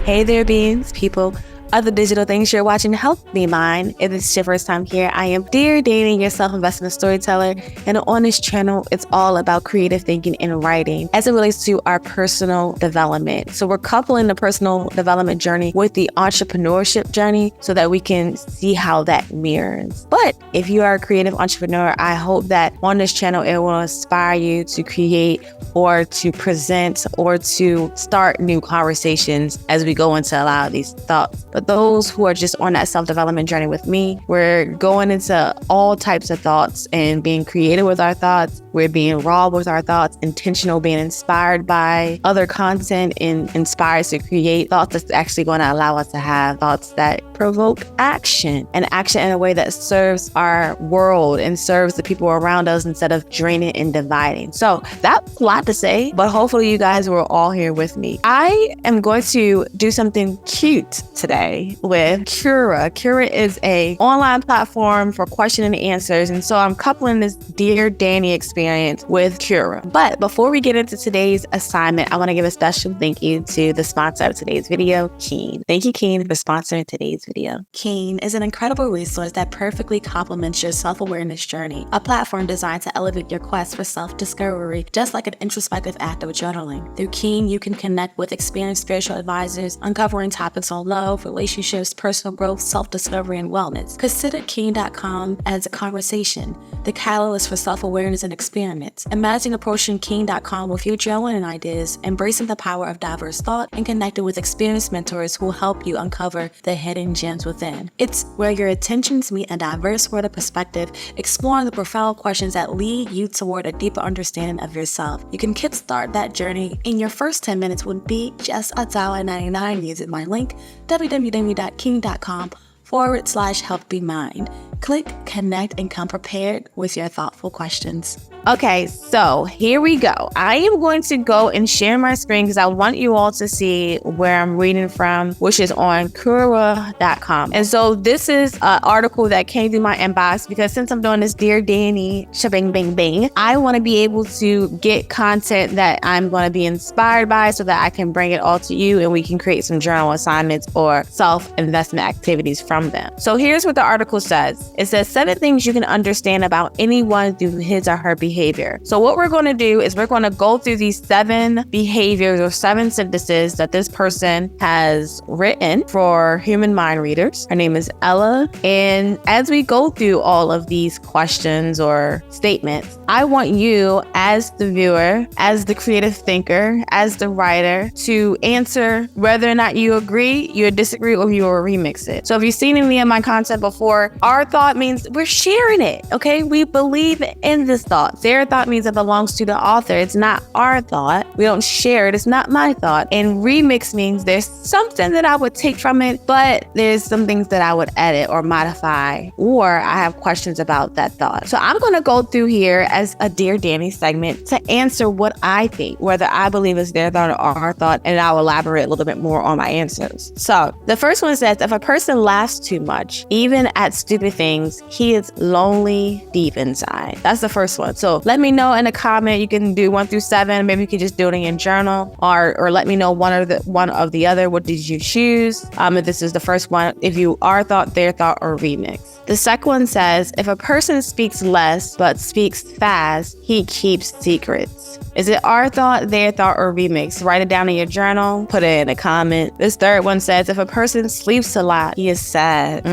Hey there, beings, people, other digital things you're watching. Help me mind. If this is your first time here, I am Dear Dating, your self-investment storyteller. And on this channel, it's all about creative thinking and writing as it relates to our personal development. So we're coupling the personal development journey with the entrepreneurship journey so that we can see how that mirrors. But if you are a creative entrepreneur, I hope that on this channel, it will inspire you to create or to present or to start new conversations as we go into a lot of these thoughts. But those who are just on that self-development journey with me, we're going into all types of thoughts and being creative with our thoughts. We're being raw with our thoughts, intentional, being inspired by other content and inspired to create thoughts that's actually going to allow us to have thoughts that provoke action, and action in a way that serves our world and serves the people around us instead of draining and dividing. So that's a lot to say, but hopefully you guys were all here with me. I am going to do something cute today with Quora. Quora is an online platform for question and answers, and so I'm coupling this Dear Danny experience with Quora. But before we get into today's assignment, I want to give a special thank you to the sponsor of today's video, Keen. Thank you, Keen, for sponsoring today's video. Keen is an incredible resource that perfectly complements your self-awareness journey, a platform designed to elevate your quest for self-discovery, just like an introspective act of journaling. Through Keen, you can connect with experienced spiritual advisors, uncovering topics on love, relationships, personal growth, self-discovery, and wellness. Consider Keen.com as a conversation, the catalyst for self-awareness and experiments. Imagine approaching Keen.com with your journaling ideas, embracing the power of diverse thought, and connecting with experienced mentors who will help you uncover the hidden gems within. It's where your attentions meet a diverse world of perspective, exploring the profound questions that lead you toward a deeper understanding of yourself. You can kickstart that journey in your first 10 minutes would be just $1.99 using my link, www.king.com/helpbemind. Click, connect, and come prepared with your thoughtful questions. Okay, so here we go. I am going to go and share my screen because I want you all to see where I'm reading from, which is on Quora.com. And so this is an article that came through my inbox because since I'm doing this Dear Danny shabang bang bang, I want to be able to get content that I'm going to be inspired by so that I can bring it all to you and we can create some journal assignments or self-investment activities from them. So here's what the article says. It says 7 things you can understand about anyone through his or her behavior. So what we're going to do is we're going to go through these 7 behaviors or 7 sentences that this person has written for human mind readers. Her name is Ella. And as we go through all of these questions or statements, I want you as the viewer, as the creative thinker, as the writer to answer whether or not you agree, you disagree, or you will remix it. So if you've seen any of my content before, our thought means we're sharing it, okay? We believe in this thought. Their thought means it belongs to the author. It's not our thought. We don't share it. It's not my thought. And remix means there's something that I would take from it, but there's some things that I would edit or modify, or I have questions about that thought. So I'm going to go through here as a Dear Danny segment to answer what I think, whether I believe it's their thought or our thought, and I'll elaborate a little bit more on my answers. So the first one says, if a person laughs too much, even at stupid things, he is lonely deep inside. That's the first one. So let me know in a comment. You can do 1 through 7. Maybe you can just do it in your journal, or let me know one of the other. What did you choose? If this is the first one, if you are thought, their thought, or remix. The second one says, if a person speaks less but speaks fast, he keeps secrets. Is it our thought, their thought, or remix? Write it down in your journal. Put it in a comment. This third one says, if a person sleeps a lot, he is sad.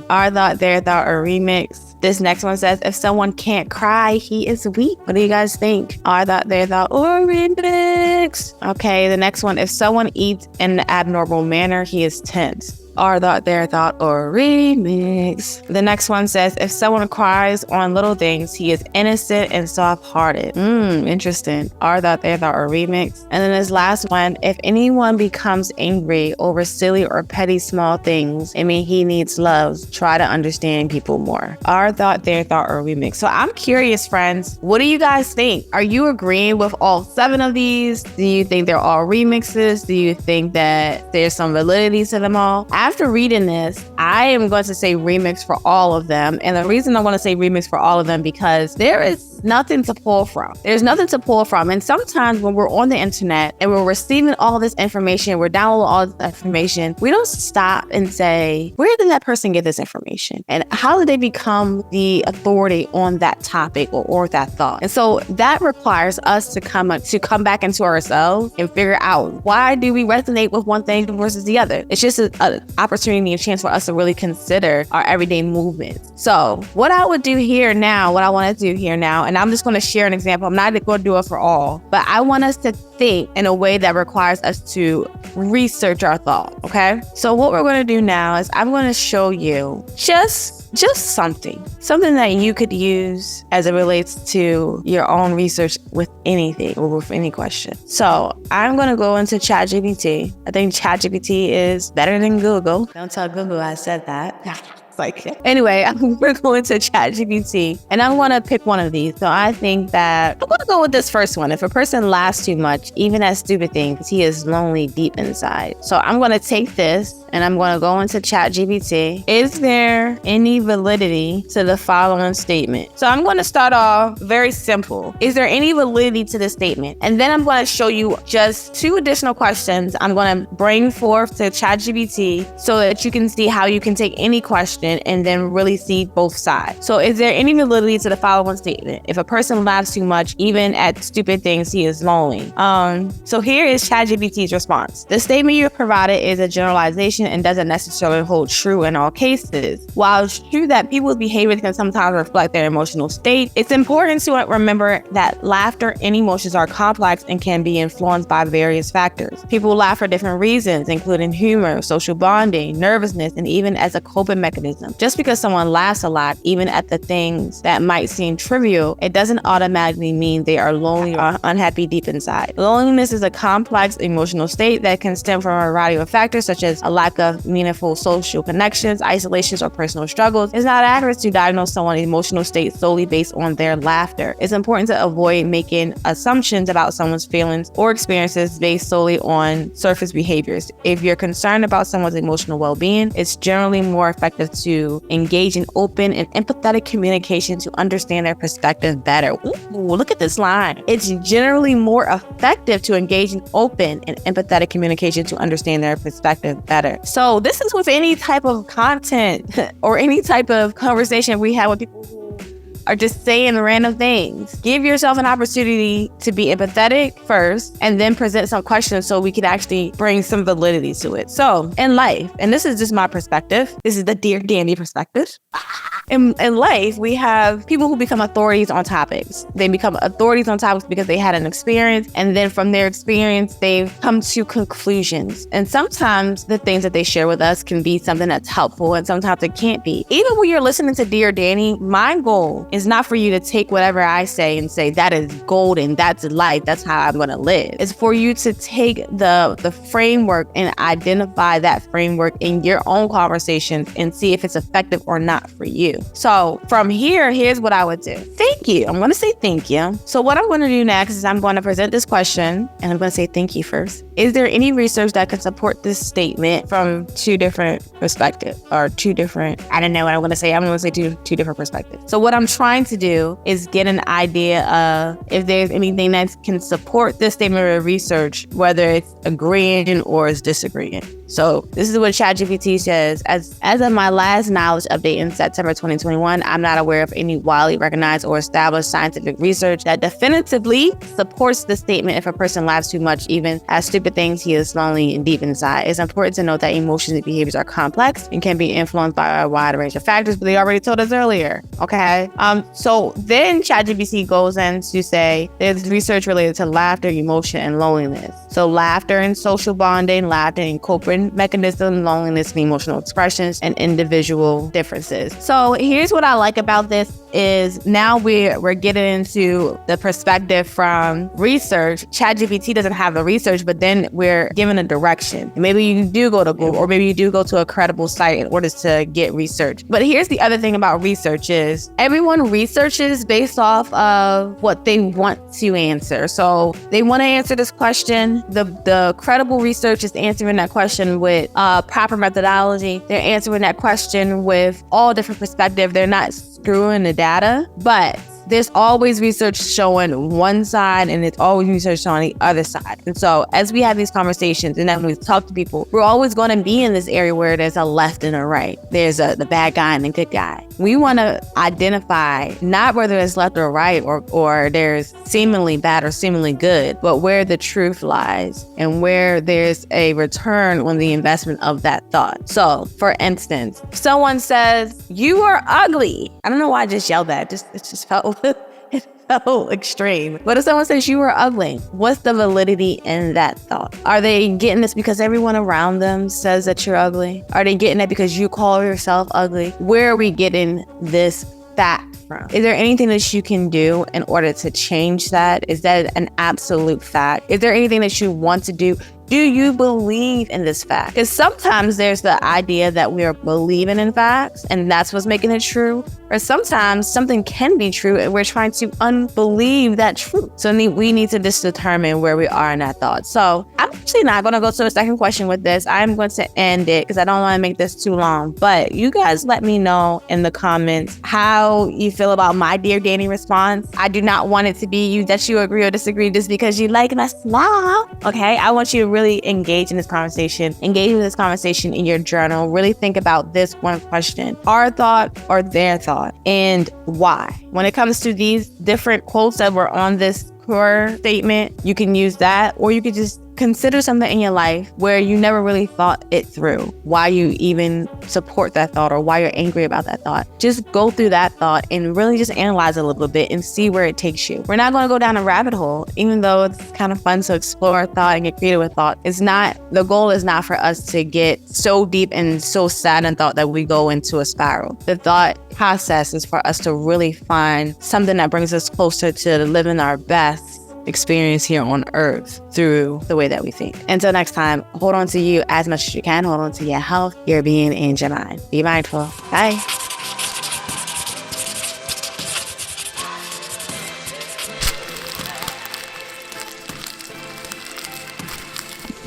Our thought, their thought, or remix. This next one says, if someone can't cry, he is weak. What do you guys think? Our thought, their thought, or remix? Okay, the next one, if someone eats in an abnormal manner, he is tense. Our thought, their thought, or remix. The next one says, if someone cries on little things, he is innocent and soft-hearted. Interesting. Our thought, their thought, or remix. And then this last one, if anyone becomes angry over silly or petty small things, I mean, he needs love. Try to understand people more. Our thought, their thought, or remix. So I'm curious, friends, what do you guys think? Are you agreeing with all 7 of these? Do you think they're all remixes? Do you think that there's some validity to them all? After reading this, I am going to say remix for all of them. And the reason I want to say remix for all of them because there is there's nothing to pull from. And sometimes when we're on the internet and we're receiving all this information, we're downloading all this information, we don't stop and say, where did that person get this information? And how did they become the authority on that topic or that thought? And so that requires us to come back into ourselves and figure out, why do we resonate with one thing versus the other? It's just an opportunity, a chance for us to really consider our everyday movements. So what I want to do here now, and I'm just going to share an example. I'm not going to do it for all, but I want us to think in a way that requires us to research our thought, okay? So what we're going to do now is I'm going to show you just something that you could use as it relates to your own research with anything or with any question. So I'm going to go into ChatGPT. I think ChatGPT is better than Google. Don't tell Google I said that. Anyway, we're going to ChatGPT and I'm going to pick one of these. So I think that I'm going to go with this first one. If a person laughs too much, even at stupid things, he is lonely deep inside. So I'm going to take this and I'm going to go into ChatGPT. Is there any validity to the following statement? So I'm going to start off very simple. Is there any validity to this statement? And then I'm going to show you just 2 additional questions I'm going to bring forth to ChatGPT so that you can see how you can take any question and then really see both sides. So is there any validity to the following statement? If a person laughs too much, even at stupid things, he is lonely. So here is ChatGPT's response. The statement you provided is a generalization and doesn't necessarily hold true in all cases. While it's true that people's behaviors can sometimes reflect their emotional state, it's important to remember that laughter and emotions are complex and can be influenced by various factors. People laugh for different reasons, including humor, social bonding, nervousness, and even as a coping mechanism. Just because someone laughs a lot, even at the things that might seem trivial, it doesn't automatically mean they are lonely or unhappy deep inside. Loneliness is a complex emotional state that can stem from a variety of factors, such as a lack of meaningful social connections, isolations, or personal struggles. It's not accurate to diagnose someone's emotional state solely based on their laughter. It's important to avoid making assumptions about someone's feelings or experiences based solely on surface behaviors. If you're concerned about someone's emotional well-being, it's generally more effective to engage in open and empathetic communication to understand their perspective better. Ooh, look at this line. It's generally more effective to engage in open and empathetic communication to understand their perspective better. So this is with any type of content or any type of conversation we have with people who are just saying random things. Give yourself an opportunity to be empathetic first and then present some questions so we can actually bring some validity to it. So in life, and this is just my perspective, this is the Dear Dandy perspective. In life, we have people who become authorities on topics. They become authorities on topics because they had an experience, and then from their experience, they've come to conclusions. And sometimes the things that they share with us can be something that's helpful, and sometimes it can't be. Even when you're listening to Dear Danny, my goal is not for you to take whatever I say and say, that is golden, that's life, that's how I'm gonna live. It's for you to take the framework and identify that framework in your own conversations and see if it's effective or not for you. So from here, here's what I would do. Thank you. I'm going to say thank you. So what I'm going to do next is I'm going to present this question and I'm going to say thank you first. Is there any research that can support this statement from 2 different perspectives or 2 different, I don't know what I'm going to say. I'm going to say two different perspectives. So what I'm trying to do is get an idea of if there's anything that can support this statement of research, whether it's agreeing or it's disagreeing. So this is what ChatGPT says. As of my last knowledge update in September 2021, I'm not aware of any widely recognized or established scientific research that definitively supports the statement if a person laughs too much, even at stupid things, he is lonely and deep inside. It's important to note that emotions and behaviors are complex and can be influenced by a wide range of factors, but they already told us earlier, okay? So then ChatGPT goes in to say there's research related to laughter, emotion, and loneliness. So laughter and social bonding, laughter and coping mechanism, loneliness and emotional expressions, and individual differences. So here's what I like about this is now we're getting into the perspective from research. ChatGPT doesn't have the research, but then we're given a direction. Maybe you do go to Google, or maybe you do go to a credible site in order to get research. But here's the other thing about research is everyone researches based off of what they want to answer. So they want to answer this question. The credible research is answering that question with proper methodology. They're answering that question with all different perspectives. They're not screwing the data, but there's always research showing one side and it's always research showing the other side. And so as we have these conversations and then we talk to people, we're always going to be in this area where there's a left and a right. There's the bad guy and the good guy. We want to identify not whether it's left or right or there's seemingly bad or seemingly good, but where the truth lies and where there's a return on the investment of that thought. So for instance, if someone says, "You are ugly." I don't know why I just yelled that. It just felt extreme. But if someone says you are ugly, what's the validity in that thought? Are they getting this because everyone around them says that you're ugly? Are they getting it because you call yourself ugly? Where are we getting this fact from? Is there anything that you can do in order to change that? Is that an absolute fact? Is there anything that you want to do? Do you believe in this fact? Because sometimes there's the idea that we are believing in facts and that's what's making it true. Or sometimes something can be true and we're trying to unbelieve that truth. So we need to just determine where we are in that thought. So I'm actually not going to go to the second question with this. I'm going to end it because I don't want to make this too long. But you guys let me know in the comments how you feel about my Dear Danny response. I do not want it to be that you agree or disagree just because you like my style. Okay, I want you to really engage in this conversation. Engage with this conversation in your journal. Really think about this one question: our thought or their thought, and why? When it comes to these different quotes that were on this Quora statement, you can use that, or you could just consider something in your life where you never really thought it through, why you even support that thought or why you're angry about that thought. Just go through that thought and really just analyze it a little bit and see where it takes you. We're not going to go down a rabbit hole, even though it's kind of fun to explore thought and get creative with thought. The goal is not for us to get so deep and so sad in thought that we go into a spiral. The thought process is for us to really find something that brings us closer to living our best experience here on earth through the way that we think. Until next time, hold on to you as much as you can. Hold on to your health, your being, and your mind. Be mindful. Bye.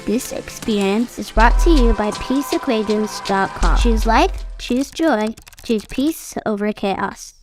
This experience is brought to you by peaceequations.com. Choose life, choose joy, choose peace over chaos.